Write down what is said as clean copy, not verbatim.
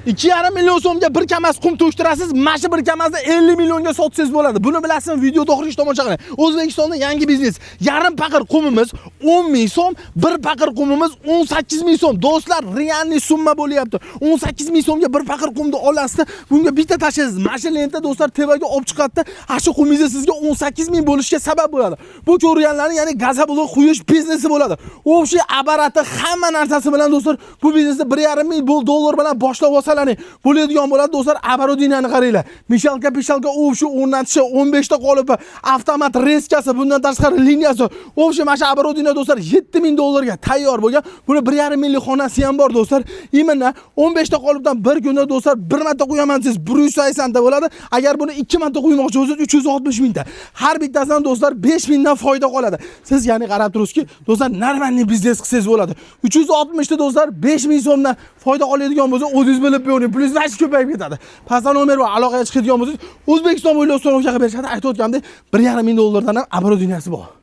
2,5 million so'mga bir kamas qum to'shtirasiz, mana shu bir kamasni 50 millionga sotsangiz bo'ladi. Buni bilasizmi? Video to'g'ri tomosha qiling. O'zbekistonda yangi biznes. Yarim paqir qumimiz 10 ming so'm, bir paqir qumimiz 18 ming so'm. Do'stlar, realniy summa bo'lyapti. 18 ming so'mga bir paqir qumni olasiz, bunga bitta tashlaysiz. Mana shu lenta do'stlar tevaga olib chiqadi. Ha shu qumingiz sizga 18 ming bo'lishiga sabab bo'ladi. Bu ko'rganlarning ya'ni gazabulon quyish biznesi bo'ladi. O'sha abarati hamma narsasi bilan do'stlar bu biznesni 1,5 ming dollar bilan boshlab olsalaring bo'ladigan bo'ladi do'stlar. Оборудование qaranglar. Mishalka o'sha o'rnatishi 15 ta qolibi, avtomat reskasi, bundan tashqari liniyasi. O'sha mana shu оборудование do'stlar 7 ming dollarga tayyor bo'lgan. Buni 1,5 minglik xonasi ham bor do'stlar. Imina 15 ta qolibdan bir kunda do'stlar bir marta qo'yaman siz 180 ta bo'ladi. Agar buni 2 marta qo'ymoqchi bo'lsangiz 360 ming ta. Har bittasidan do'stlar 5 mingdan foyda qoladi. Siz ya'ni qarab turibsizki, do'stlar normalniy biznes qilsangiz bo'ladi. 360 ta do'stlar 5 ming so'mdan foyda oladigan bo'lsa, o'zingiz bilib qo'ying. Plyus nash ko'payib ketadi. Pastdan nomer va aloqaga chiqadigan bo'lsangiz, O'zbekiston bo'ylab so'rovga berishadi. Aytib o'tgandek, 1,5 ming dollardan ham оборудованияsi bor.